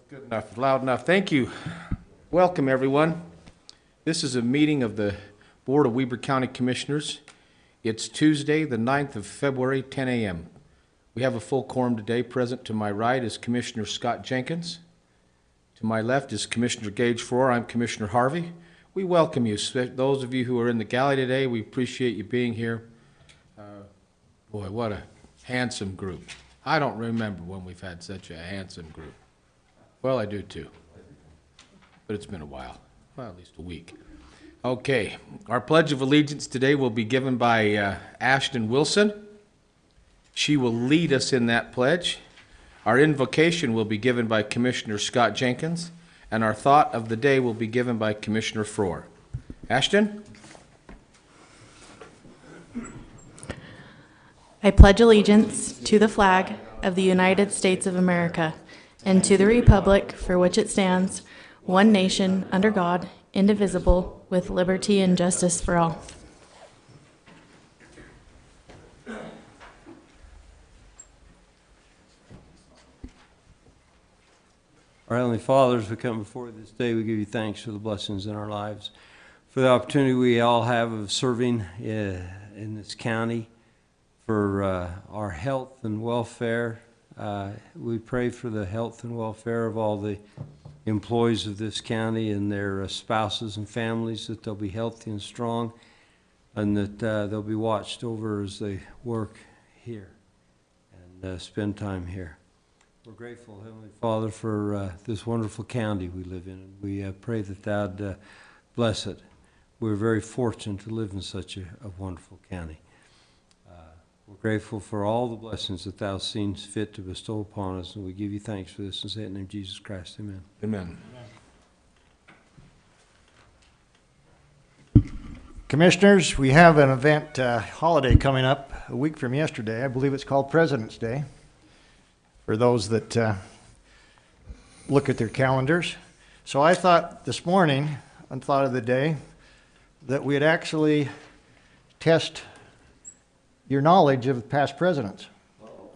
Good enough, loud enough. Thank you. Welcome, everyone. This is a meeting of the Board of Weber County Commissioners. It's Tuesday, the 9th of February, 10 a.m. We have a full quorum today. Present to my right is Commissioner Scott Jenkins. To my left is Commissioner Gage Farrar. I'm Commissioner Harvey. We welcome you. Those of you who are in the galley today, we appreciate you being here. Boy, what a handsome group. I don't remember when we've had such a handsome group. Well, I do too, but it's been a while, well, at least a week. Okay, our Pledge of Allegiance today will be given by Ashton Wilson. She will lead us in that pledge. Our invocation will be given by Commissioner Scott Jenkins, and our thought of the day will be given by Commissioner Farrar. Ashton? I pledge allegiance to the flag of the United States of America and to the republic for which it stands, one nation, under God, indivisible, with liberty and justice for all. Our Heavenly Father, as we come before you this day, we give you thanks for the blessings in our lives, for the opportunity we all have of serving in this county, for our health and welfare. We pray for the health and welfare of all the employees of this county and their spouses and families, that they'll be healthy and strong, and that they'll be watched over as they work here and spend time here. We're grateful, Heavenly Father, for this wonderful county we live in, and we pray that Thou'd bless it. We're very fortunate to live in such a wonderful county. We're grateful for all the blessings that Thou seemst fit to bestow upon us, and we give you thanks for this. In the name of Jesus Christ, amen. Amen. Commissioners, we have an event holiday coming up a week from yesterday. I believe it's called President's Day, for those that look at their calendars. So I thought this morning, on thought of the day, that we'd actually test your knowledge of past presidents.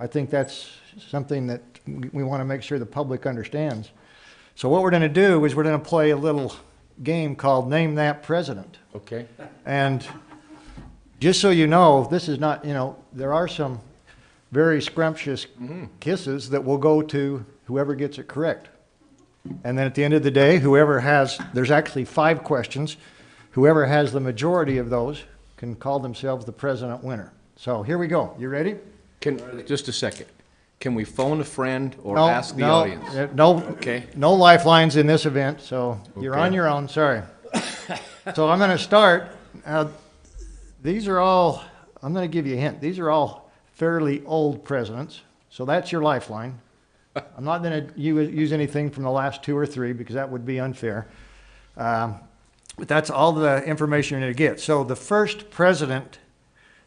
I think that's something that we want to make sure the public understands. So what we're going to do is we're going to play a little game called Name That President. Okay. And just so you know, this is not, there are some very scrumptious kisses that will go to whoever gets it correct. And then at the end of the day, there's actually 5 questions. Whoever has the majority of those can call themselves the president winner. So here we go. You ready? Just a second. Can we phone a friend or ask the audience? No, Okay. no lifelines in this event, so you're Okay. on your own. Sorry. So I'm going to start. These are all, I'm going to give you a hint. These are all fairly old presidents, so that's your lifeline. I'm not going to use anything from the last 2 or 3 because that would be unfair. But that's all the information you're going to get. So the first president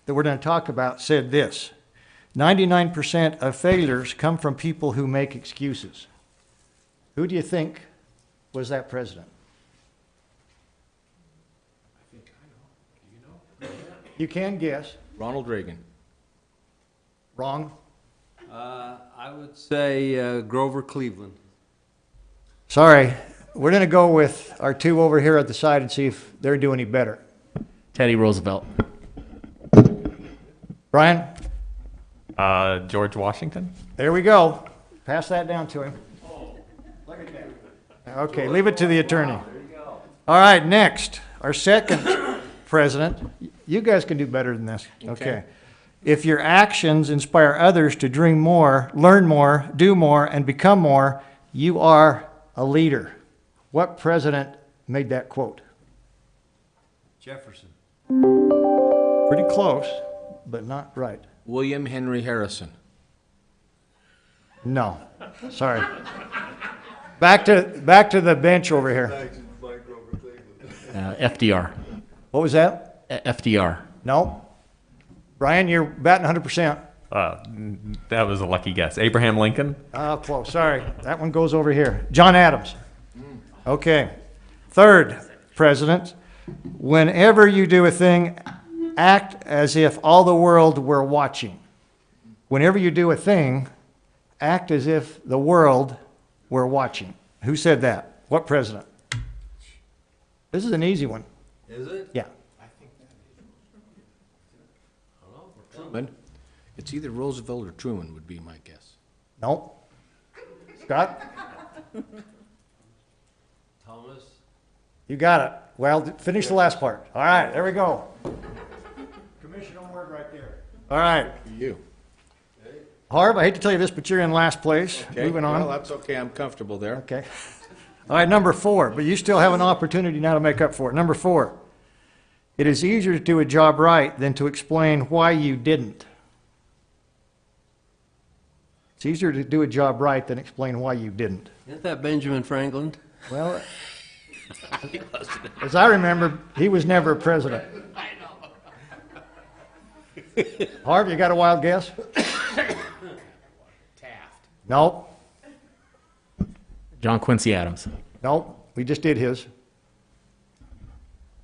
that we're going to talk about said this: 99% of failures come from people who make excuses. Who do you think was that president? I think I know. Do you know? You can guess. Ronald Reagan. Wrong. I would say Grover Cleveland. Sorry. We're going to go with our 2 over here at the side and see if they're doing any better. Teddy Roosevelt. Brian? George Washington. There we go. Pass that down to him. Look at that. Okay, leave it to the attorney. All right, next. Our second president. You guys can do better than this. Okay. If your actions inspire others to dream more, learn more, do more, and become more, you are a leader. What president made that quote? Jefferson. Pretty close, but not right. William Henry Harrison. No. Sorry. Back to the bench over here. FDR. What was that? FDR. No. Brian, you're batting 100%. That was a lucky guess. Abraham Lincoln. Oh, close. Sorry. That one goes over here. John Adams. Okay. Third president. Whenever you do a thing, act as if all the world were watching. Whenever you do a thing, act as if the world were watching. Who said that? What president? This is an easy one. Is it? Yeah. Truman. It's either Roosevelt or Truman would be my guess. No. Scott? Thomas? You got it. Well, finish the last part. All right, there we go. Commissioner word right there. All right. You. Harv, I hate to tell you this, but you're in last place. Okay. Moving on. Well, that's okay. I'm comfortable there. Okay. All right, number 4, but you still have an opportunity now to make up for it. Number 4, it is easier to do a job right than to explain why you didn't. It's easier to do a job right than explain why you didn't. Isn't that Benjamin Franklin? Well, as I remember, he was never a president. Harv, you got a wild guess? Taft. No. John Quincy Adams. No. We just did his.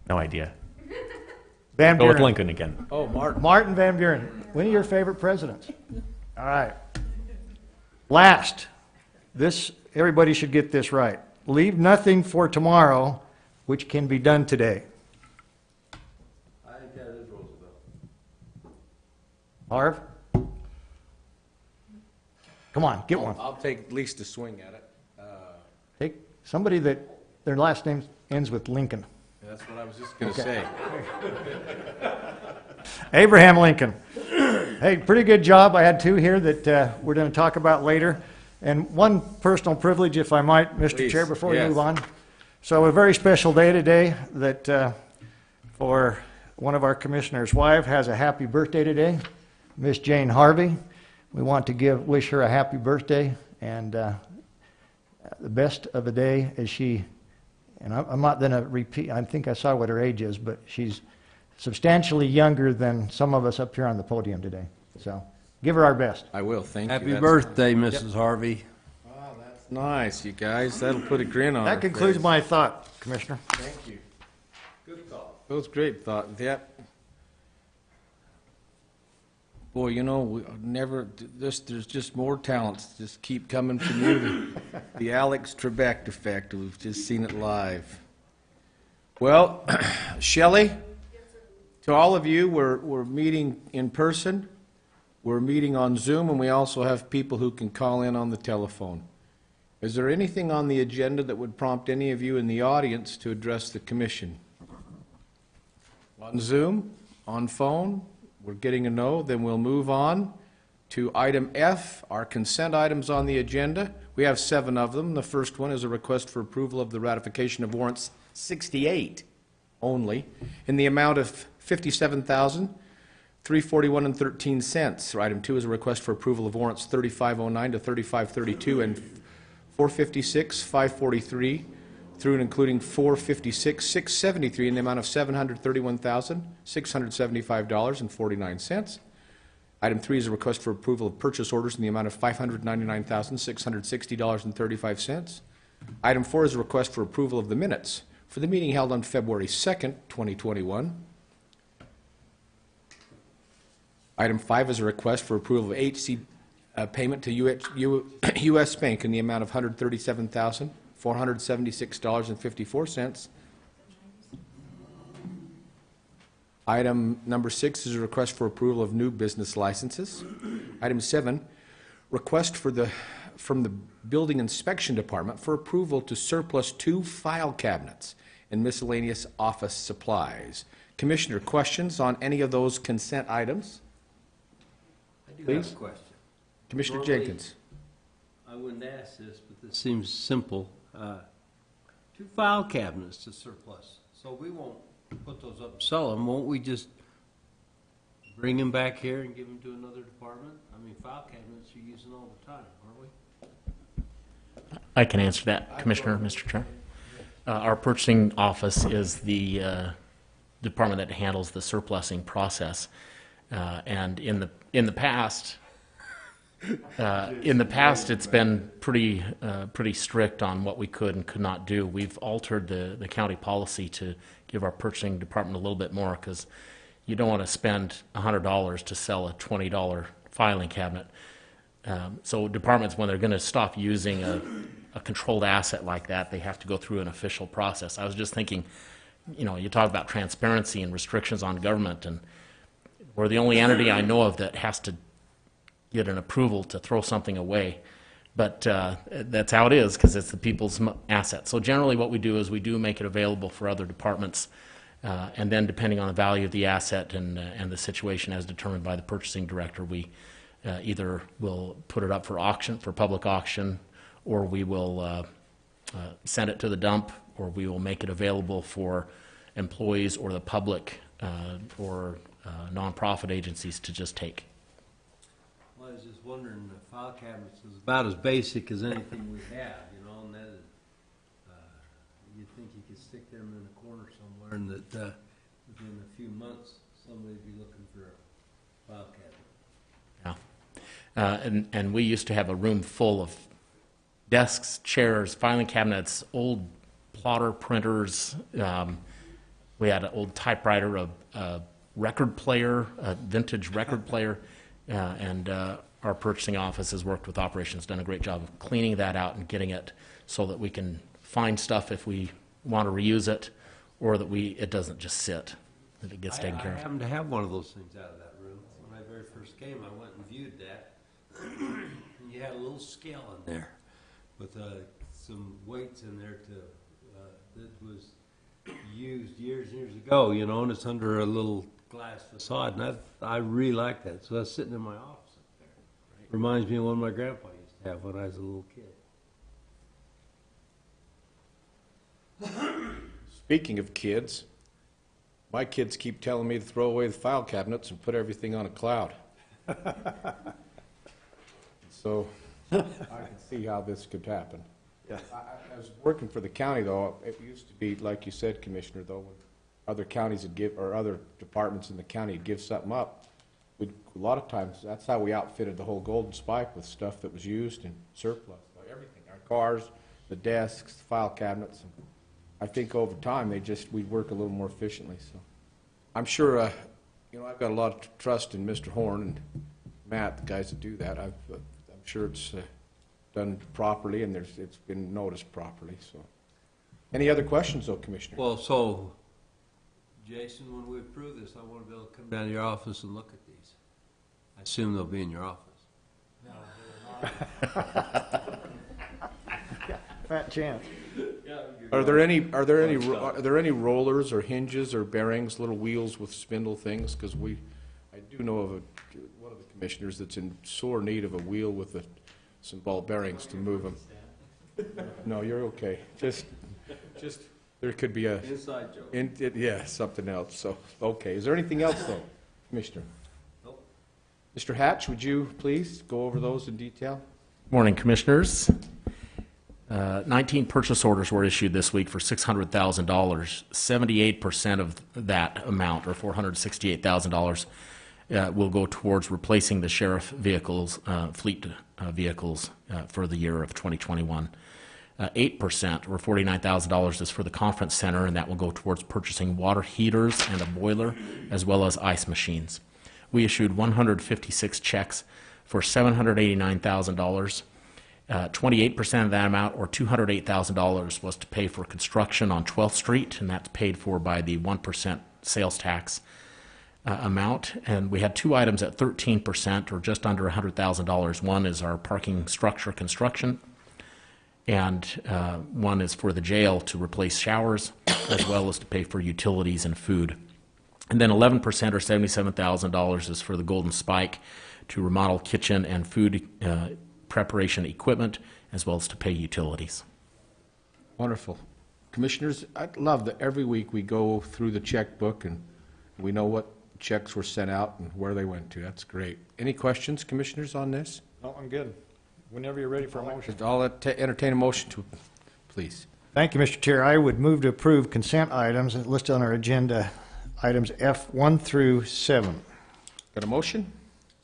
No idea. Van Go with Buren. Lincoln again. Oh, Martin. Martin Van Buren. One of your favorite presidents. All right. Last. This, everybody should get this right. Leave nothing for tomorrow which can be done today. I think that is Roosevelt. Harv? Come on, get one. I'll take at least a swing at it. Take somebody that their last name ends with Lincoln. That's what I was just going to say. Abraham Lincoln. Hey, pretty good job. I had 2 here that we're going to talk about later. And one personal privilege, if I might, Mr. Please, Chair, before we yes. move on. So a very special day today that for one of our commissioners' wife has a happy birthday today, Miss Jane Harvey. We want to wish her a happy birthday and the best of the day as she, and I'm not going to repeat, I think I saw what her age is, but she's substantially younger than some of us up here on the podium today. So give her our best. I will. Thank you. Happy That's- birthday, Mrs. Harvey. Oh, that's nice, you guys. That'll put a grin on That her concludes face. my thought, Commissioner. Thank you. Good thought. That was great thought. Yep. Boy, you know, there's just more talents just keep coming from you. The Alex Trebek effect. We've just seen it live. Well, Shelley, to all of you, we're meeting in person. We're meeting on Zoom, and we also have people who can call in on the telephone. Is there anything on the agenda that would prompt any of you in the audience to address the commission? On Zoom? On phone? We're getting a no. Then we'll move on to item F, our consent items on the agenda. We have 7 of them. The first one is a request for approval of the ratification of warrants 68 only in the amount of $57,341.13. Item 2 is a request for approval of warrants 3509 to 3532 and 456, 543 through and including 456, 673 in the amount of $731,675.49. Item 3 is a request for approval of purchase orders in the amount of $599,660.35. Item 4 is a request for approval of the minutes for the meeting held on February 2nd, 2021. Item 5 is a request for approval of HC payment to U.S. Bank in the amount of $137,476.54. Item number 6 is a request for approval of new business licenses. Item 7, request from the Building Inspection Department for approval to surplus 2 file cabinets and miscellaneous office supplies. Commissioner, questions on any of those consent items? I do Please. have a question. Commissioner Normally, Jenkins. I wouldn't ask this, but this seems simple. 2 file cabinets to surplus, so we won't put those up and sell them. Won't we just bring them back here and give them to another department? I mean, file cabinets you're using all the time, aren't we? I can answer that, Commissioner, Mr. Chair. Our purchasing office is the department that handles the surplusing process. And in the past, it's been pretty strict on what we could and could not do. We've altered the county policy to give our purchasing department a little bit more because you don't want to spend $100 to sell a $20 filing cabinet. So departments, when they're going to stop using a controlled asset like that, they have to go through an official process. I was just thinking, you know, you talk about transparency and restrictions on government, and we're the only entity I know of that has to get an approval to throw something away. But that's how it is, because it's the people's asset. So generally what we do is we do make it available for other departments, and then depending on the value of the asset and the situation as determined by the purchasing director, we either will put it up for auction, for public auction, or we will send it to the dump, or we will make it available for employees or the public or nonprofit agencies to just take. Well, I was just wondering, the file cabinets is about as basic as anything we have, you know, and that is, you'd think you could stick them in a corner somewhere, and that within a few months, somebody would be looking for a file cabinet. Yeah. And we used to have a room full of desks, chairs, filing cabinets, old plotter printers. We had an old typewriter, a record player, a vintage record player, and our purchasing office has worked with operations, done a great job of cleaning that out and getting it so that we can find stuff if we want to reuse it, or that it doesn't just sit, that it gets taken care I of. happened to have one of those things out of that room. When I very first came, I went and viewed that. And you had a little scale in there with some weights in there that was used years and years ago, you know, and it's under a little glass facade, and I really like that. So that's sitting in my office up there. Reminds me of one my grandpa used to have when I was a little kid. Speaking of kids, my kids keep telling me to throw away the file cabinets and put everything on a cloud. So I can see how this could happen. Yeah. I was working for the county, though. It used to be, like you said, Commissioner, though, when other counties would give, or other departments in the county would give something up, a lot of times, that's how we outfitted the whole Golden Spike, with stuff that was used and surplus, like everything, our cars, the desks, the file cabinets. And I think over time, we'd work a little more efficiently. So I'm sure, I've got a lot of trust in Mr. Horn and Matt, the guys that do that. I'm sure it's done properly, and it's been noticed properly. So, any other questions, though, Commissioner? Well, so, Jason, when we approve this, I want to be able to come down to your office and look at these. I assume they'll be in your office. Fat chance. Are there any rollers or hinges or bearings, little wheels with spindle things? Because I do know of one of the commissioners that's in sore need of a wheel with some ball bearings to move them. No, you're okay. Just there could be a Inside joke. yeah, something else. So okay, is there anything else though, Commissioner? Nope. Mr. Hatch, would you please go over those in detail? Morning, Commissioners. 19 purchase orders were issued this week for $600,000. 78% of that amount, or $468,000, will go towards replacing the sheriff vehicles, fleet vehicles for the year of 2021. 8%, or $49,000, is for the conference center, and that will go towards purchasing water heaters and a boiler, as well as ice machines. We issued 156 checks for $789,000. 28% of that amount, or $208,000, was to pay for construction on 12th Street, and that's paid for by the 1% sales tax amount. And we had two items at 13%, or just under $100,000. One is our parking structure construction, and one is for the jail to replace showers, as well as to pay for utilities and food. And then 11%, or $77,000, is for the Golden Spike to remodel kitchen and food preparation equipment, as well as to pay utilities. Wonderful. Commissioners, I'd love that every week we go through the checkbook and we know what checks were sent out and where they went to. That's great. Any questions, Commissioners, on this? No, I'm good. Whenever you're ready for a motion. I'll entertain a motion to, please. Thank you, Mr. Chair. I would move to approve consent items listed on our agenda, items F1 through 7. Got a motion?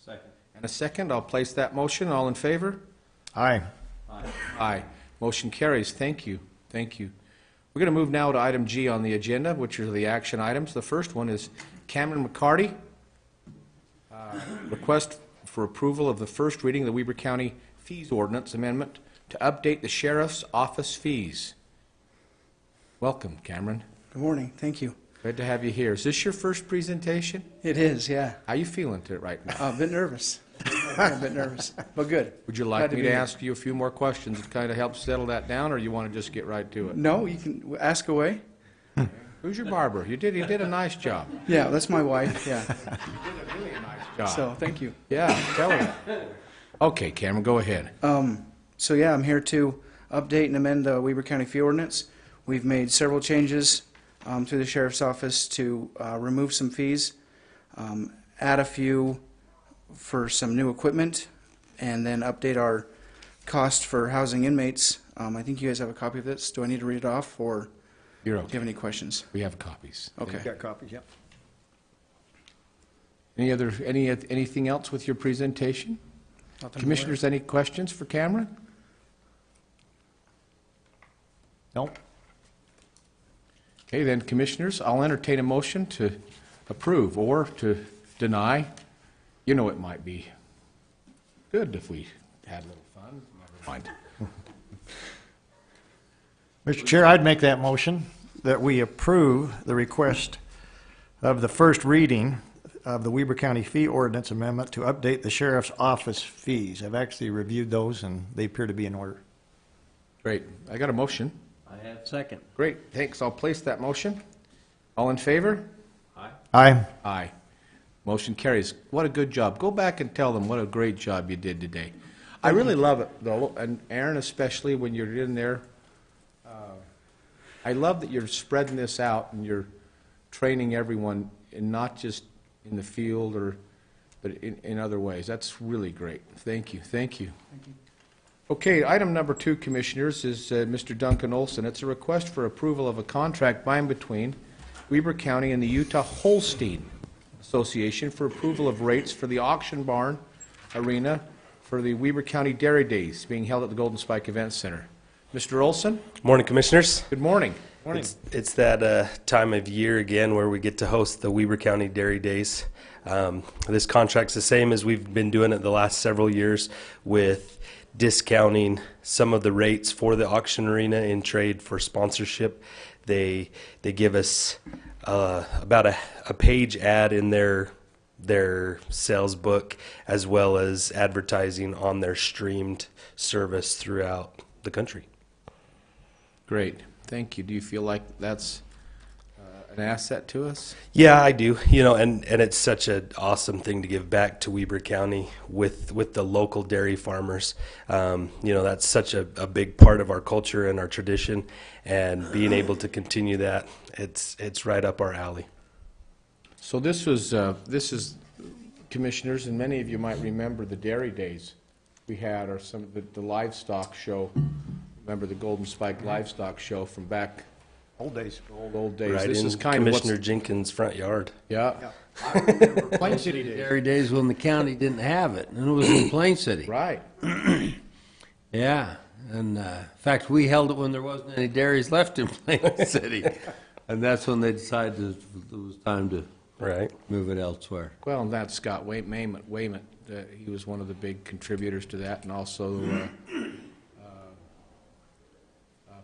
Second. And a second. I'll place that motion. All in favor? Aye. Aye. Motion carries. Thank you. Thank you. We're going to move now to item G on the agenda, which are the action items. The first one is Cameron McCarty. Request for approval of the first reading of the Weber County Fees Ordinance Amendment to update the sheriff's office fees. Welcome, Cameron. Good morning. Thank you. Glad to have you here. Is this your first presentation? It is, yeah. How you feeling to it right now? A bit nervous. A bit nervous, but good. Would you like Glad me be to here. ask you a few more questions to kind of help settle that down, or you want to just get right to it? No, you can ask away. Who's your barber? You did a nice job. Yeah, that's my wife. Yeah. You did a really nice job. So thank you. Yeah, tell her. Okay, Cameron, go ahead. So yeah, I'm here to update and amend the Weber County fee ordinance. We've made several changes through the sheriff's office to remove some fees, add a few for some new equipment, and then update our cost for housing inmates. I think you guys have a copy of this. Do I need to read it off, or You're do you okay. have any questions? We have copies. Okay. Got copies, yep. Anything else with your presentation? Nothing Commissioners, any questions for Cameron? Nope. Okay, then, Commissioners, I'll entertain a motion to approve or to deny. You know, it might be good if we had a little fun. Never mind. Mr. Chair, I'd make that motion that we approve the request of the first reading of the Weber County Fee Ordinance Amendment to update the sheriff's office fees. I've actually reviewed those, and they appear to be in order. Great. I got a motion. I have second. Great, thanks. I'll place that motion. All in favor? Aye. Aye. Motion carries. What a good job. Go back and tell them what a great job you did today. I really love it, though, and Aaron, especially when you're in there. I love that you're spreading this out and you're training everyone, and not just in the field but in other ways. That's really great. Thank you. Thank you. Thank you. Okay, item number 2, Commissioners, is Mr. Duncan Olson. It's a request for approval of a contract by and between Weber County and the Utah Holstein Association for approval of rates for the auction barn arena for the Weber County Dairy Days being held at the Golden Spike Event Center. Mr. Olson, Morning, Commissioners. good morning. It's that time of year again where we get to host the Weber County Dairy Days. This contract's the same as we've been doing it the last several years, with discounting some of the rates for the auction arena in trade for sponsorship. They give us about a page ad in their sales book, as well as advertising on their streamed service throughout the country. Great, thank you. Do you feel like that's an asset to us? Yeah, I do. And it's such an awesome thing to give back to Weber County with the local dairy farmers. That's such a big part of our culture and our tradition, and being able to continue that, it's right up our alley. So this is, Commissioners, and many of you might remember the Dairy Days we had, or some of the livestock show. Remember the Golden Spike livestock show from back Old days. old days. Right This in is kind of what's, Commissioner Jenkins' front yard. yeah, Plain City days. Dairy days when the county didn't have it, and it was in Plain City. right. Yeah, and in fact, we held it when there wasn't any dairies left in Plain City, and that's when they decided it was time to Right. move it elsewhere. Well, and that's Scott Wayment. He was one of the big contributors to that, and also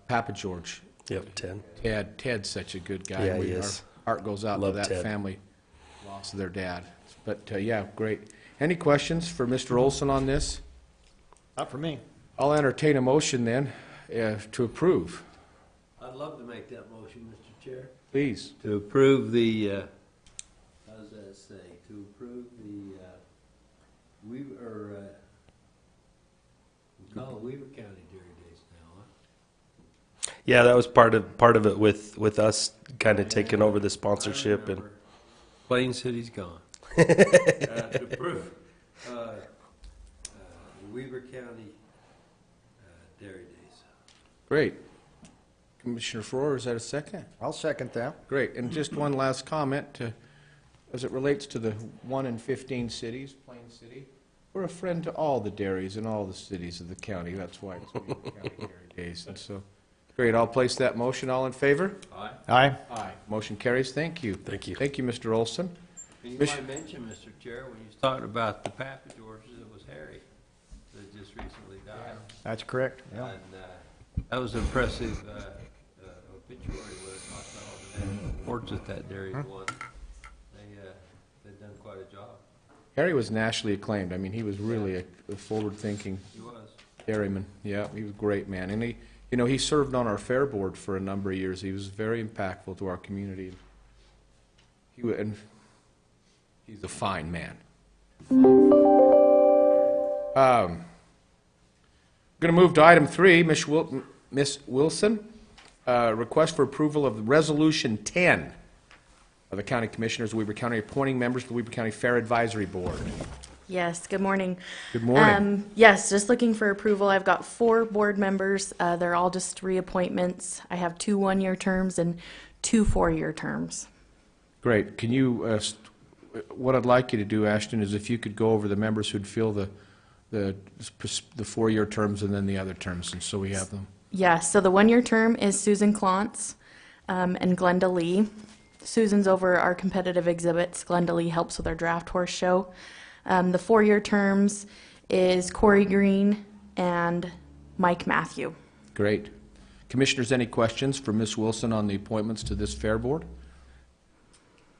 Papa George. Yep, 10. Ted's such a good guy. Yeah, he is. Our heart goes out Love to that Ted. family, loss of their dad. But yeah, great. Any questions for Mr. Olson on this? Not for me. I'll entertain a motion then to approve. I'd love to make that motion, Mr. Chair. Please. To approve the, how does that say? To approve the, we call it Weaver County Dairy Days now, huh? Yeah, that was part of it with us kind of taking over the sponsorship and. Plain City's gone. To approve, Weaver County Dairy Days. Great. Commissioner Farrar, is that a second? I'll second that. Great. And just one last comment as it relates to the 1 in 15 cities, Plain City. We're a friend to all the dairies in all the cities of the county. That's why it's Weaver County Dairy Days. And so, great. I'll place that motion. All in favor? Aye. Aye. Motion carries. Thank you. Thank you. Thank you, Mr. Olson. And you might mention, Mr. Chair, when you was talking about the Papa Georges, it was Harry that just just recently died. That's correct. And that was impressive obituary where it talked about all the awards that that dairy won. They've done quite a job. Harry was nationally acclaimed. I mean, he was really a forward-thinking He was. dairyman. Yeah, he was a great man. And he, you know, he served on our fair board for a number of years. He was very impactful to our community. And he's a fine man. Going to move to item 3, Miss Wilson, request for approval of Resolution 10 of the County Commissioners of Weber County appointing members to the Weber County Fair Advisory Board. Yes, good morning. Good morning. Yes, just looking for approval. I've got 4 board members. They're all just reappointments. I have 2 one-year terms and 2 4-year terms. Great. Can you, what I'd like you to do, Ashton, is if you could go over the members who'd fill the 4-year terms and then the other terms, and so we have them. Yes, so the 1-year term is Susan Klontz and Glenda Lee. Susan's over our competitive exhibits. Glenda Lee helps with our draft horse show. The 4-year terms is Corey Green and Mike Matthew. Great. Commissioners, any questions for Ms. Wilson on the appointments to this fair board?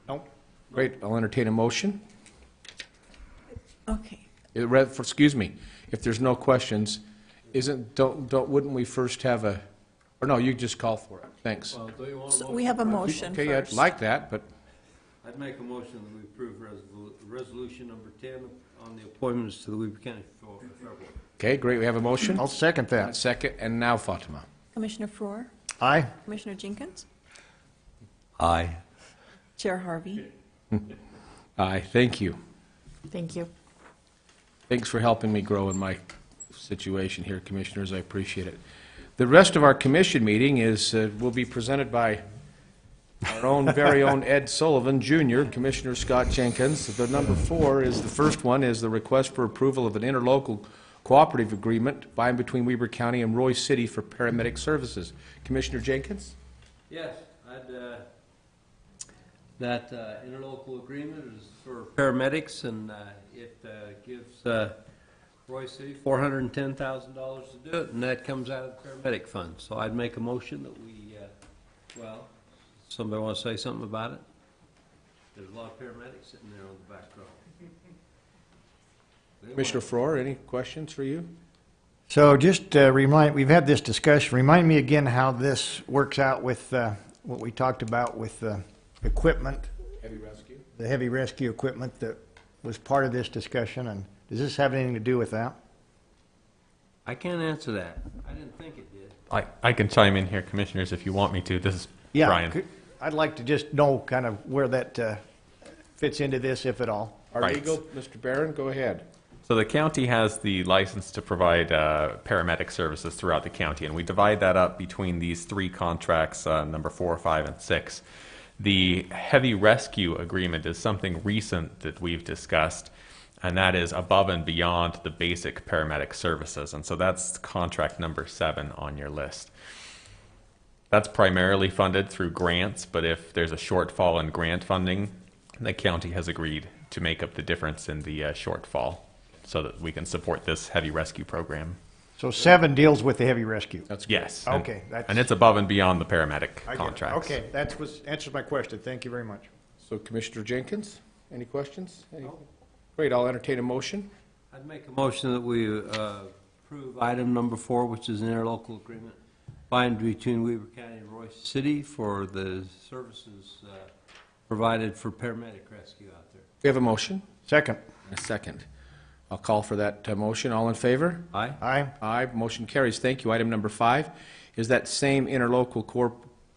Nope. Great. I'll entertain a motion. Okay. Excuse me. If there's no questions, wouldn't we first have a, or no, you just call for it. Thanks. Well, do you want a So motion? we have a motion Okay, I'd first. like that, but I'd make a motion that we approve resolution number 10 on the appointments to the Weber County Fair Board. okay, great. We have a motion. I'll second that. Second, and now Fatima. Commissioner Frohr, Aye. Commissioner Jenkins, Aye. Chair Harvey. Aye. Thank you. Thank you. Thanks for helping me grow in my situation here, Commissioners. I appreciate it. The rest of our commission meeting will be presented by our own very own Ed Sullivan, Jr., Commissioner Scott Jenkins. The number 4 is, the first one is the request for approval of an interlocal cooperative agreement by and between Weber County and Roy City for paramedic services. Commissioner Jenkins? Yes, that interlocal agreement is for paramedics, and it gives Roy City $410,000 to do it, and that comes out of the paramedic fund. So I'd make a motion that we, somebody want to say something about it? There's a lot of paramedics sitting there on the back row. Commissioner Frohr, any questions for you? So just we've had this discussion. Remind me again how this works out with what we talked about with equipment, Heavy rescue. the heavy rescue equipment that was part of this discussion, and does this have anything to do with that? I can't answer that. I didn't think it did. I can chime in here, Commissioners, if you want me to. This is Yeah, Brian. I'd like to just know kind of where that fits into this, if at all. Our Right. legal, Mr. Barron, go ahead. So the county has the license to provide paramedic services throughout the county, and we divide that up between these 3 contracts, number 4, 5, and 6. The heavy rescue agreement is something recent that we've discussed, and that is above and beyond the basic paramedic services, and so that's contract number 7 on your list. That's primarily funded through grants, but if there's a shortfall in grant funding, the county has agreed to make up the difference in the shortfall so that we can support this heavy rescue program. So 7 deals with the heavy rescue. That's great. Yes. Okay, And it's above and beyond the paramedic I get it. contracts. Okay, that answers my question. Thank you very much. So Commissioner Jenkins, any questions? Great, I'll entertain a motion. I'd make a motion that we approve item number 4, which is an interlocal agreement by and between Weber County and Roy City for the services provided for paramedic rescue out there. We have a motion. Second. And a second. I'll call for that motion. All in favor? Aye? Aye. Aye. Motion carries. Thank you. Item number 5 is that same interlocal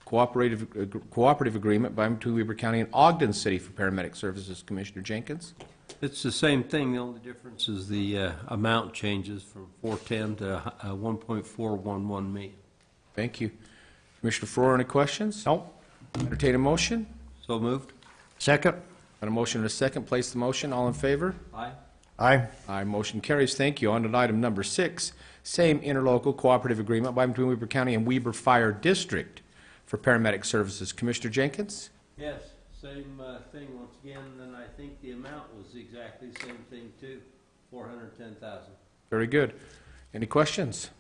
cooperative agreement by and between Weber County and Ogden City for paramedic services. Commissioner Jenkins? It's the same thing. The only difference is the amount changes from 410 to 1.411 million. Thank you. Commissioner Frohr, any questions? Nope. Entertain a motion. So moved? Second. On a motion and a second, place the motion. All in favor? Aye? Aye. Aye. Motion carries. Thank you. On to item number 6, same interlocal cooperative agreement by and between Weber County and Weber Fire District for paramedic services. Commissioner Jenkins? Yes, same thing once again, and I think the amount was exactly the same thing too, 410,000. Very good. Any questions?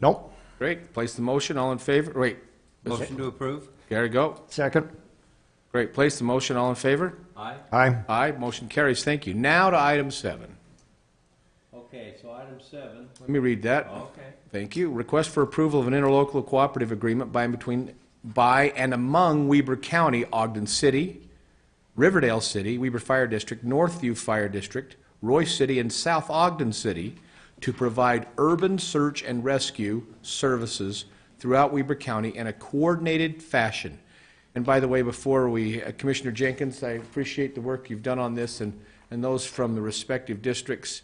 Nope. Great. Place the motion. All in favor? Wait. Motion to approve? Gary, go. Second. Great. Place the motion. All in favor? Aye. Aye. Aye. Motion carries. Thank you. Now to item 7. Okay, so item 7. Let me read that. Okay. Thank you. Request for approval of an interlocal cooperative agreement by and among Weber County, Ogden City, Riverdale City, Weber Fire District, Northview Fire District, Royce City, and South Ogden City to provide urban search and rescue services throughout Weber County in a coordinated fashion. And by the way, before we, Commissioner Jenkins, I appreciate the work you've done on this, and those from the respective districts.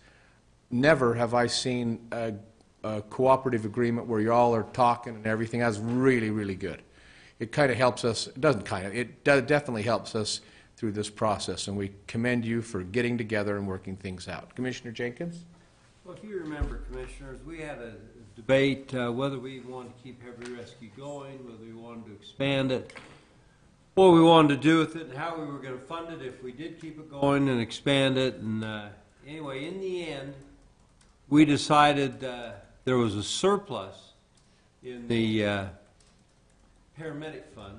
Never have I seen a cooperative agreement where you all are talking and everything. That's really, really good. It kind of helps us, it doesn't kind of, it definitely helps us through this process, and we commend you for getting together and working things out. Commissioner Jenkins? Well, if you remember, Commissioners, we had a debate whether we wanted to keep heavy rescue going, whether we wanted to expand it, what we wanted to do with it, and how we were going to fund it if we did keep it going and expand it. And anyway, in the end, we decided there was a surplus in the paramedic fund,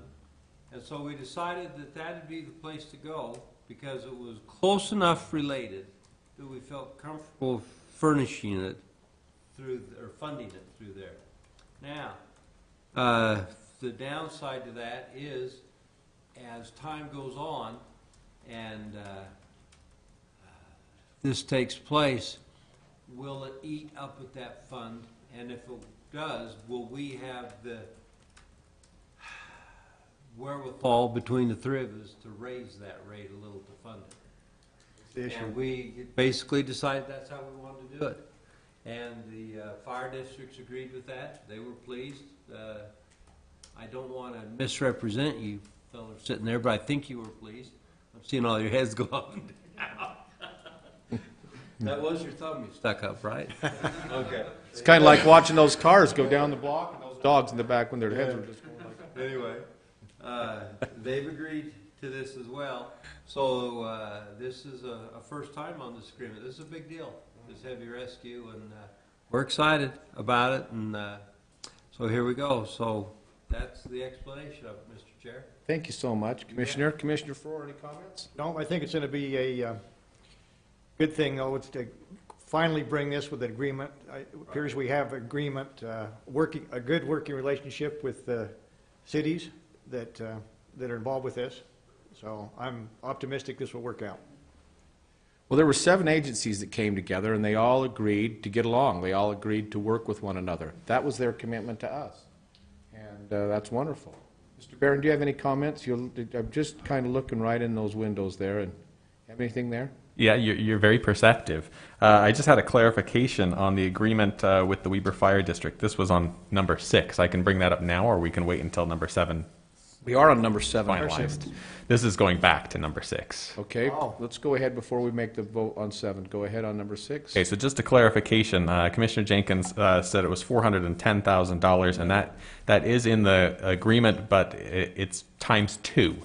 and so we decided that that would be the place to go because it was close enough related that we felt comfortable furnishing it through, or funding it through there. Now, the downside to that is as time goes on and this takes place, will it eat up at that fund? And if it does, will we have the wherewithal between the three of us to raise that rate a little to fund it? And we basically decided that's how we wanted to do it. And the fire districts agreed with that. They were pleased. I don't want to misrepresent you fellas sitting there, but I think you were pleased. I'm seeing all your heads go up and down. That was your thumb you stuck up, right? Okay. It's kind of like watching those cars go down the block and those dogs in the back when their heads are just going like that. Anyway, they've agreed to this as well. So this is a first time on this agreement. This is a big deal, this heavy rescue, and we're excited about it. And so here we go. So that's the explanation of it, Mr. Chair. Thank you so much, Commissioner. Commissioner Frohr, any comments? No, I think it's going to be a good thing, though, it's to finally bring this with an agreement. It appears we have agreement, a good working relationship with the cities that are involved with this. So I'm optimistic this will work out. Well, there were 7 agencies that came together, and they all agreed to get along. They all agreed to work with one another. That was their commitment to us, and that's wonderful. Mr. Barron, do you have any comments? I'm just kind of looking right in those windows there, and have anything there? Yeah, you're very perceptive. I just had a clarification on the agreement with the Weber Fire District. This was on number 6. I can bring that up now, or we can wait until number 7 We are on number 7. finalized. This is going back to number 6. Okay, let's go ahead before we make the vote on 7. Go ahead on number 6. Okay, so just a clarification, Commissioner Jenkins said it was $410,000, and that is in the agreement, but it's times 2.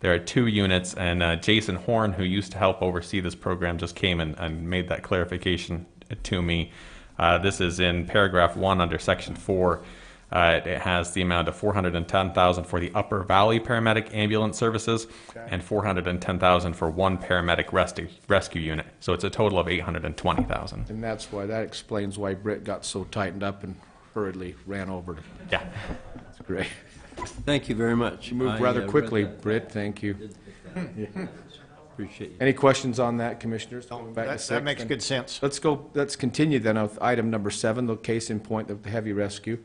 There are 2 units, and Jason Horn, who used to help oversee this program, just came and made that clarification to me. This is in paragraph 1 under section 4. It has the amount of $410,000 for the Upper Valley Paramedic Ambulance Services, and $410,000 for one paramedic rescue unit. So it's a total of $820,000. And that explains why Britt got so tightened up and hurriedly ran over to. Yeah. That's great. Thank you very much. You moved rather quickly, Britt. Thank you. Appreciate you. Any questions on that, Commissioners? Going back to 6, That makes then. good sense. Let's continue then with item number 7, the case in point of the heavy rescue.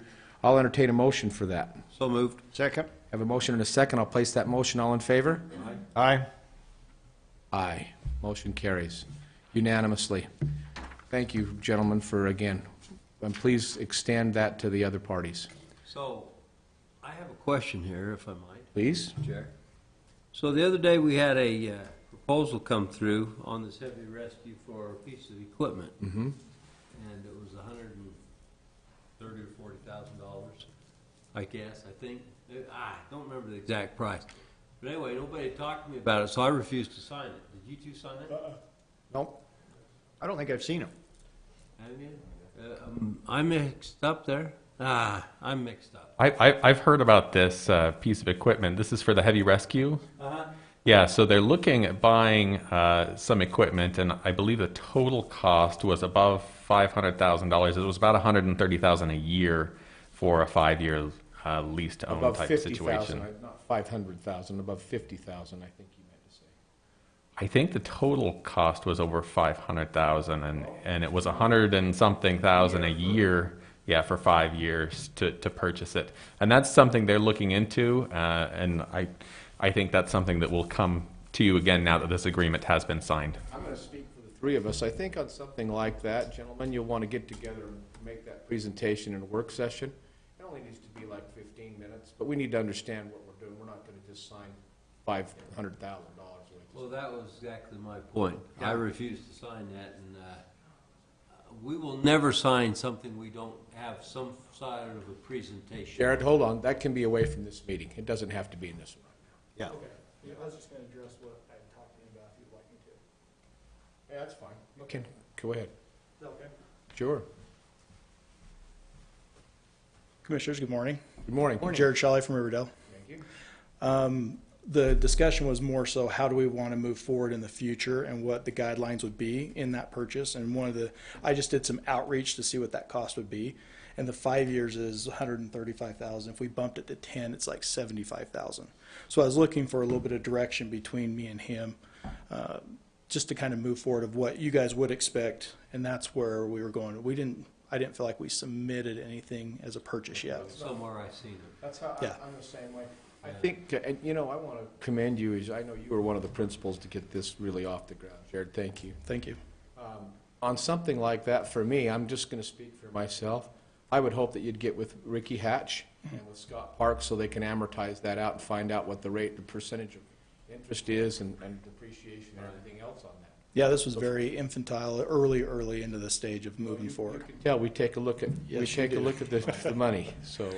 I'll entertain a motion for that. So moved. Second. Have a motion and a second. I'll place that motion. All in favor? Aye. Aye. Motion carries unanimously. Thank you, gentlemen, for, again, and please extend that to the other parties. So I have a question here, if I might. Please? Chair. So the other day we had a proposal come through on this heavy rescue for a piece of equipment. Mm-hmm. And it was $130,000 or $40,000, I guess, I think. I don't remember the exact price. But anyway, nobody talked to me about it, so I refused to sign it. Did you two sign it? Nope. I don't think I've seen them. Haven't you? I'm mixed up there. I'm mixed up. I've heard about this piece of equipment. This is for the heavy rescue. Yeah, so they're looking at buying some equipment, and I believe the total cost was above $500,000. It was about $130,000 a year for a 5-year lease to own Above type 50,000, situation. not 500,000, above 50,000, I think you meant to say. I think the total cost was over 500,000, and it was 100 and something thousand a year. Yeah, for 5 years to purchase it, and that's something they're looking into, and I think that's something that will come to you again now that this agreement has been signed. I'm going to speak for the three of us. I think on something like that, gentlemen, you'll want to get together and make that presentation in a work session. It only needs to be like 15 minutes, but we need to understand what we're doing. We're not going to just sign $500,000. Well, that was exactly my point. I refuse to sign that, and we will never sign something we don't have some side of a presentation. Jared, hold on. That can be away from this meeting. It doesn't have to be in this one. Yeah. Yeah, I was just going to address what I had talked to you about, if you'd like me to. Yeah, that's fine. Okay, go ahead. Is that okay? Sure. Commissioners, good morning. Good morning. Jared Shawley from Riverdale. Thank you. The discussion was more so how do we want to move forward in the future and what the guidelines would be in that purchase. And I just did some outreach to see what that cost would be. And the 5 years is $135,000. If we bumped it to 10, it's like $75,000. So I was looking for a little bit of direction between me and him, just to kind of move forward of what you guys would expect. And that's where we were going. I didn't feel like we submitted anything as a purchase yet. Somewhere I seen it. That's how Yeah. I'm the same way. I think, and you know, I want to commend you, as I know you were one of the principals to get this really off the ground. Jared, thank you. Thank you. On something like that, for me, I'm just going to speak for myself. I would hope that you'd get with Ricky Hatch and with Scott Parks so they can amortize that out and find out what the percentage of interest is and depreciation and everything else on that. Yeah, this was very infantile, early into the stage of moving forward. You can tell we take a look at Yes, you do. the money. So a lot.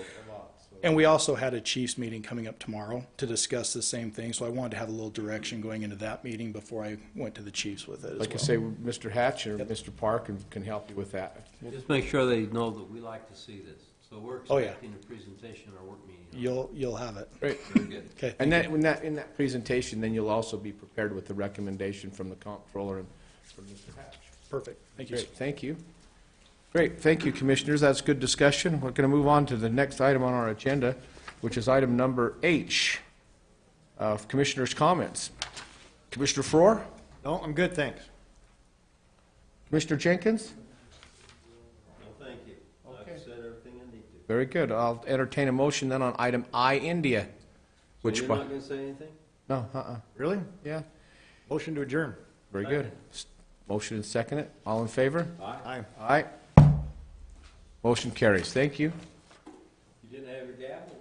So. And we also had a Chiefs meeting coming up tomorrow to discuss the same thing, so I wanted to have a little direction going into that meeting before I went to the Chiefs with it as Like I well. say, Mr. Hatch or Mr. Park can help you with that. Just make sure they know that we like to see this. So we're Oh, yeah. expecting a presentation or work meeting. You'll have it. Great. Very good. Okay. And in that presentation, then you'll also be prepared with the recommendation from the comptroller and from Mr. Hatch. Perfect. Thank you. Great, thank you. Great, thank you, Commissioners. That's good discussion. We're going to move on to the next item on our agenda, which is item number H of Commissioners' comments. Commissioner Frohr? No, I'm good, thanks. Commissioner Jenkins? No, thank you. I've said everything I need to. Very good. I'll entertain a motion then on item I, India. So you're not going to say anything? No, Really? yeah, Motion to adjourn. very good. Motion and second it. All in favor? Aye. Aye. Motion carries. Thank you. You didn't have your gavel?